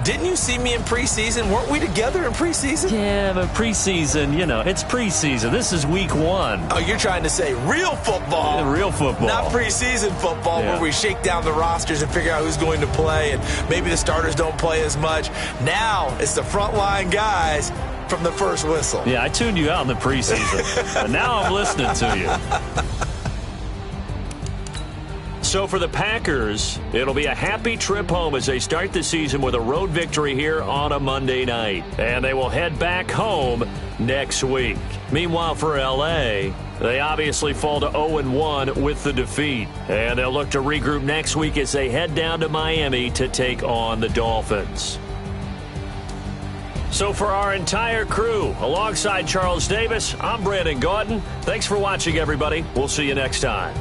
C: Didn't you see me in preseason? Weren't we together in preseason?
A: Yeah, but preseason, it's preseason. This is week 1.
C: Oh, you're trying to say real football.
A: Yeah, real football.
C: Not preseason football where we shake down the rosters and figure out who's going to play, and maybe the starters don't play as much. Now it's the frontline guys from the first whistle.
A: Yeah, I tuned you out in the preseason. And now I'm listening to you. So for the Packers, it'll be a happy trip home as they start the season with a road victory here on a Monday night. And they will head back home next week. Meanwhile, for L.A., they obviously fall to 0-1 with the defeat. And they'll look to regroup next week as they head down to Miami to take on the Dolphins. So for our entire crew, alongside Charles Davis, I'm Brandon Gaudin. Thanks for watching, everybody. We'll see you next time.